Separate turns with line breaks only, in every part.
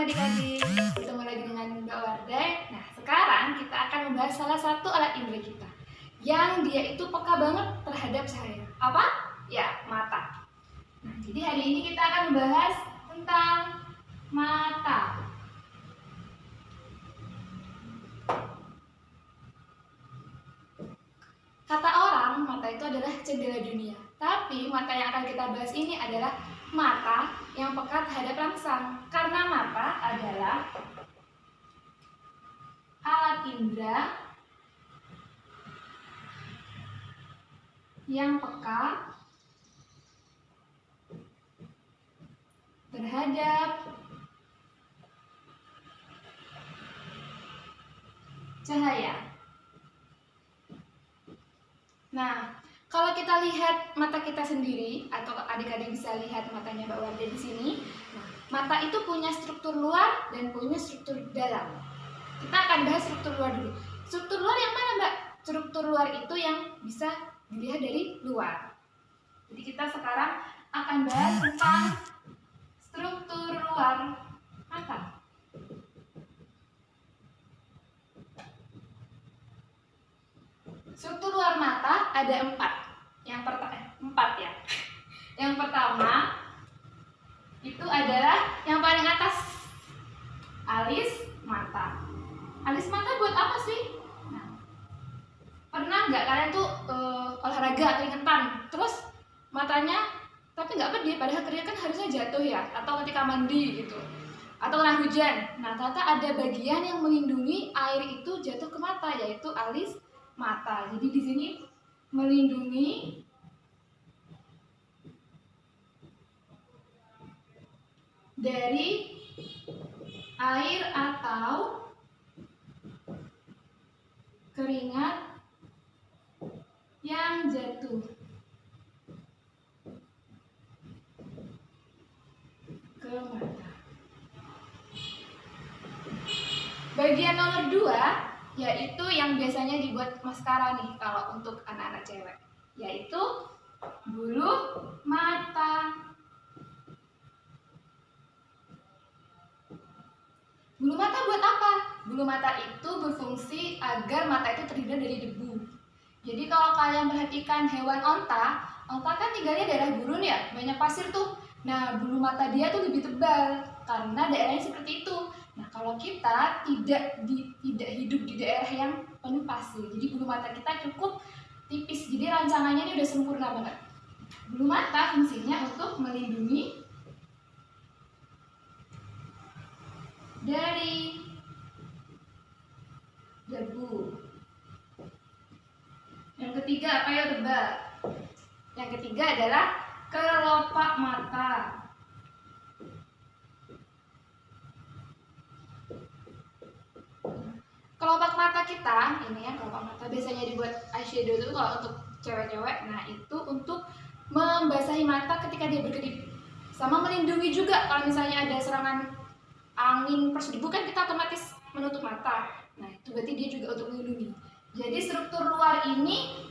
adik-adik, bertemu lagi dengan Mbak Wardah. Nah, sekarang kita akan membahas salah satu alat indera kita yang dia itu peka banget terhadap cahaya. Apa? Ya, mata. Nah, jadi hari ini kita akan membahas tentang mata. Kata orang, mata itu adalah jendela dunia. Tapi mata yang akan kita bahas ini adalah mata yang peka terhadap rangsang. Karena mata adalah alat indera yang peka terhadap cahaya. Nah, kalau kita lihat mata kita sendiri, atau adik-adik bisa lihat matanya Mbak Wardah di sini. Nah, mata itu punya struktur luar dan punya struktur dalam. Kita akan bahas struktur luar dulu. Struktur luar yang mana, Mbak? Struktur luar itu yang bisa dilihat dari luar. Jadi kita sekarang akan bahas tentang struktur luar mata. Struktur luar mata ada empat. Empat ya. Yang pertama itu adalah yang paling atas, alis mata. Alis mata buat apa sih? Nah, pernah nggak kalian tuh olahraga keringetan, terus matanya tapi nggak pedih, padahal keringat kan harusnya jatuh ya, atau ketika mandi gitu, atau kena hujan. Nah, ternyata ada bagian yang melindungi air itu jatuh ke mata, yaitu alis mata. Jadi di sini melindungi dari air atau keringat yang jatuh ke mata. Bagian nomor 2 yaitu yang biasanya dibuat maskara nih kalau untuk anak-anak cewek, yaitu bulu mata. Bulu mata buat apa? Bulu mata itu berfungsi agar mata itu terhindar dari debu. Jadi kalau kalian perhatikan hewan onta kan tinggalnya daerah gurun ya, banyak pasir tuh. Nah, bulu mata dia tuh lebih tebal karena daerahnya seperti itu. Nah, kalau kita tidak hidup di daerah yang penuh pasir, jadi bulu mata kita cukup tipis. Jadi rancangannya ini udah sempurna banget. Bulu mata fungsinya untuk melindungi dari debu. Yang ketiga apa ya, tebak? Yang ketiga adalah kelopak mata. Kelopak mata kita ini ya, kelopak mata biasanya dibuat eyeshadow itu kalau untuk cewek-cewek. Nah, itu untuk membasahi mata ketika dia berkedip, sama melindungi juga kalau misalnya ada serangan angin berdebu kan kita otomatis menutup mata. Nah, itu berarti dia juga untuk melindungi. Jadi struktur luar ini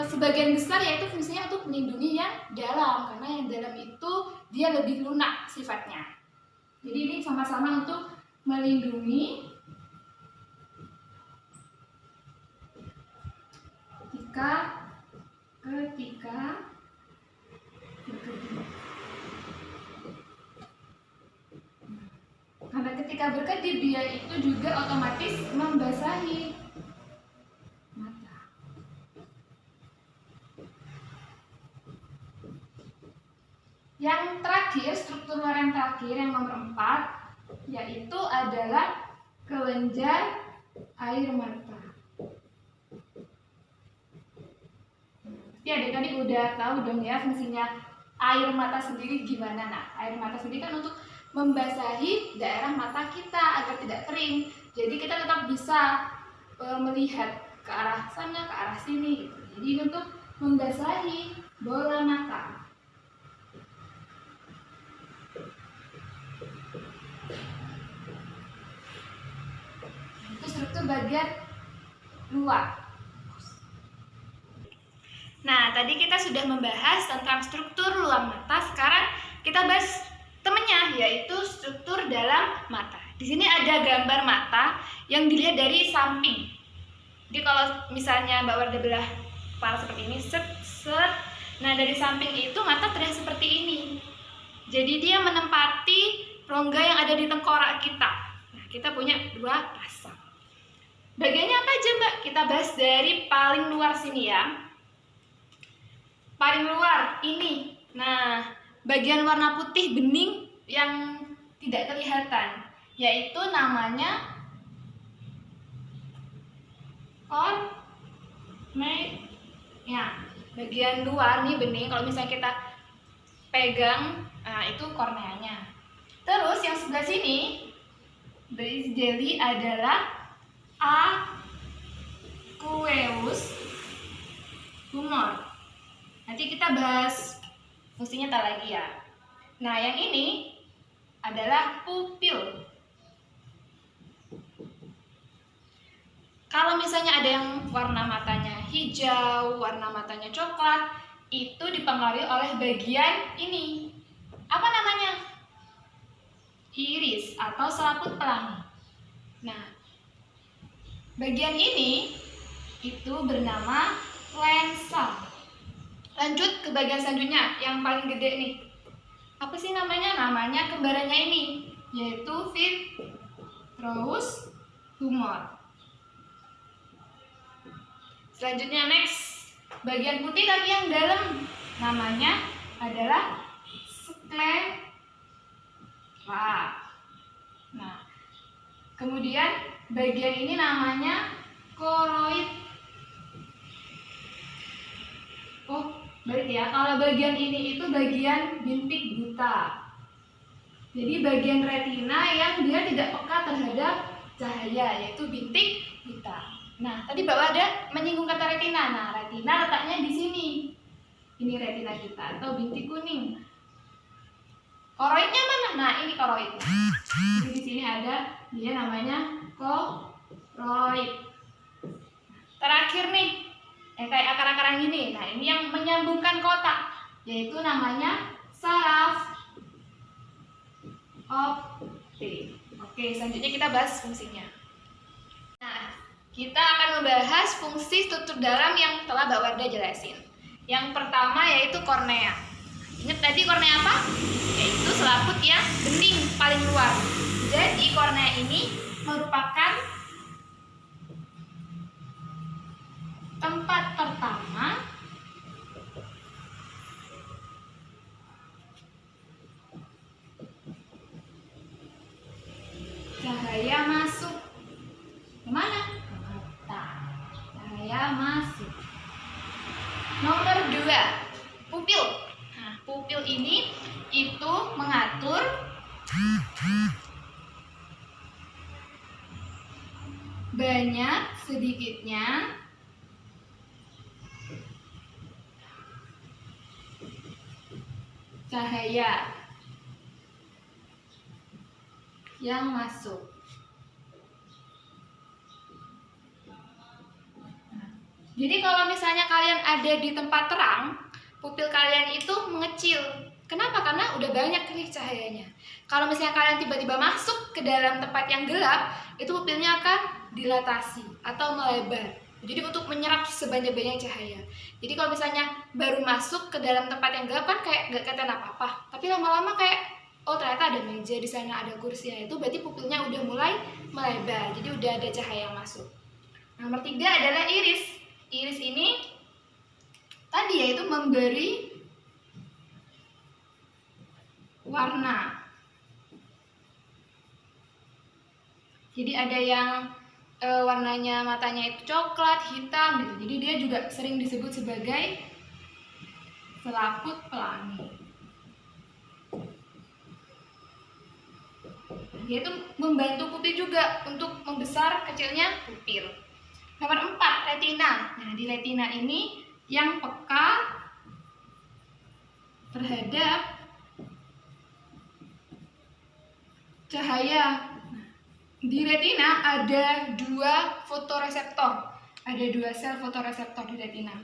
sebagian besar yaitu fungsinya untuk melindungi yang dalam, karena yang dalam itu dia lebih lunak sifatnya. Jadi ini sama-sama untuk melindungi ketika berkedip. Karena ketika berkedip dia itu juga otomatis membasahi mata. Yang terakhir, struktur luar yang terakhir, yang nomor 4, yaitu adalah kelenjar air mata. Pasti adik-adik udah tahu dong ya fungsinya air mata sendiri gimana. Nah, air mata sendiri kan untuk membasahi daerah mata kita agar tidak kering. Jadi kita tetap bisa melihat ke arah sana, ke arah sini gitu. Jadi untuk membasahi bola mata. Itu struktur bagian luar. Nah, tadi kita sudah membahas tentang struktur luar mata. Sekarang kita bahas temennya, retina, yaitu struktur dalam mata. Di sini ada gambar mata yang dilihat dari samping. Jadi kalau misalnya Mbak Wardah belah kepala seperti ini, set, nah dari samping itu mata terlihat seperti ini. Jadi dia menempati rongga yang ada di tengkorak kita. Nah, kita punya dua pasang. Bagiannya apa aja, Mbak? Kita bahas dari paling luar sini ya. Paling luar ini. Nah, bagian warna putih bening yang tidak kelihatan, yaitu namanya kornea. Bagian luar nih bening, kalau misalnya kita pegang, nah itu korneanya. Terus yang sebelah sini, base jelly adalah aqueous humor. Nanti kita bahas fungsinya tak lagi ya. Nah, yang ini adalah pupil. Kalau misalnya ada yang warna matanya hijau, warna matanya coklat, itu dipengaruhi oleh bagian ini. Apa namanya? Iris atau selaput pelangi. Nah, bagian ini itu bernama lensa. Lanjut ke bagian selanjutnya, yang paling gede nih. Apa sih namanya? Namanya kembarannya ini, yaitu vitreous humor. Selanjutnya next, bagian putih tapi yang dalam, namanya adalah sklera. Nah, kemudian bagian ini namanya koroid. Oh, balik ya. Kalau bagian ini itu bagian bintik buta. Jadi bagian retina yang dia tidak peka terhadap cahaya, yaitu bintik buta. Nah, tadi Mbak Wardah menyinggung kata retina. Nah, retina letaknya di sini. Ini retina kita atau bintik kuning. Koroidnya mana? Nah, ini koroidnya. Jadi di sini ada dia namanya koroid. Terakhir nih, kayak akar-akaran gini. Nah, ini yang menyambungkan kotak, yaitu namanya saraf optik. Oke, selanjutnya kita bahas fungsinya. Nah, kita akan membahas fungsi struktur dalam yang telah Mbak Wardah jelasin. Yang pertama yaitu kornea. Ingat tadi kornea apa? Yaitu selaput yang bening paling luar. Jadi kornea ini merupakan tempat pertama cahaya masuk. Kemana? Ke mata. Cahaya masuk. Nomor 2, pupil. Nah, pupil ini itu mengatur banyak sedikitnya cahaya yang masuk. Jadi kalau misalnya kalian ada di tempat terang, pupil kalian itu mengecil. Kenapa? Karena udah banyak nih cahayanya. Kalau misalnya kalian tiba-tiba masuk ke dalam tempat yang gelap, itu pupilnya akan dilatasi atau melebar. Jadi untuk menyerap sebanyak-banyak cahaya. Jadi kalau misalnya baru masuk ke dalam tempat yang gelap kan kayak gak kelihatan apa-apa. Tapi lama-lama kayak, oh ternyata ada meja di sana, ada kursi. Nah, itu berarti pupilnya udah mulai melebar. Jadi udah ada cahaya yang masuk. Nomor 3 adalah iris. Iris ini tadi yaitu memberi warna. Jadi ada yang warnanya matanya itu coklat, hitam gitu. Jadi dia juga sering disebut sebagai selaput pelangi. Dia itu membantu pupil juga untuk membesar kecilnya pupil. Nomor 4, retina. Nah, di retina ini yang peka terhadap cahaya. Di retina ada 2 fotoreseptor. Ada 2 sel fotoreseptor di retina.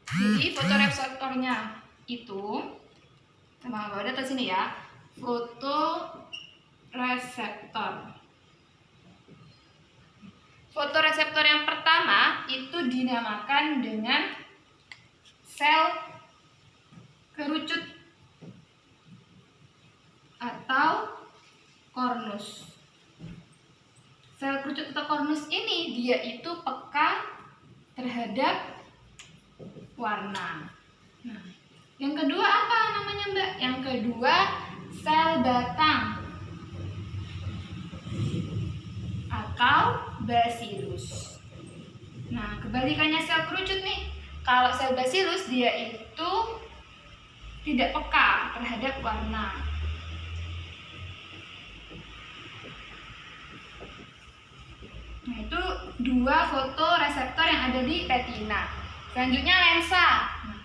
Jadi fotoreseptornya itu, sama Mbak Wardah ke sini ya. fotoreseptor. Fotoreseptor yang pertama itu dinamakan dengan sel kerucut atau kornus. Sel kerucut atau kornus ini dia itu peka terhadap warna. Nah, yang kedua apa namanya, Mbak? Yang kedua sel batang atau basilus. Nah, kebalikannya sel kerucut nih. Kalau sel basilus dia itu tidak peka terhadap warna. Nah, itu dua fotoreseptor yang ada di retina. Selanjutnya lensa. Nah,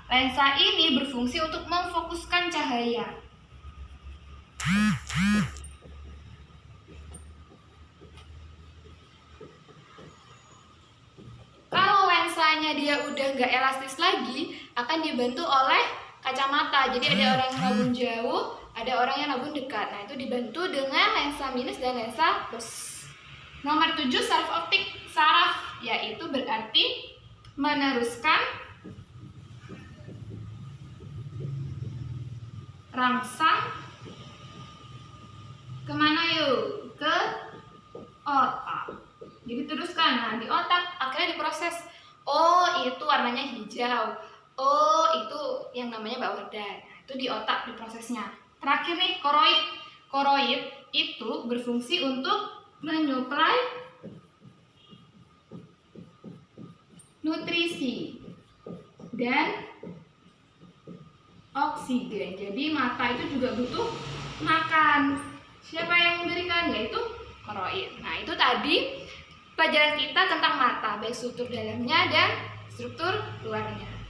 lensa ini berfungsi untuk memfokuskan cahaya. Kalau lensanya dia udah nggak elastis lagi, akan dibantu oleh kacamata. Jadi ada orang yang nabung jauh, ada orang yang nabung dekat. Nah, itu dibantu dengan lensa minus dan lensa plus. Nomor 7 saraf optik. Saraf yaitu berarti meneruskan rangsang kemana yuk? Ke otak. Jadi teruskan. Nah, di otak akhirnya diproses. Oh, itu warnanya hijau. Oh, itu yang namanya bawahdan. Nah, itu di otak diprosesnya. Terakhir nih, koroid. Koroid itu berfungsi untuk menyuplai nutrisi dan oksigen. Jadi mata itu juga butuh makan. Siapa yang memberikan? Yaitu koroid. Nah, itu tadi pelajaran kita tentang mata, baik struktur dalamnya dan struktur luarnya.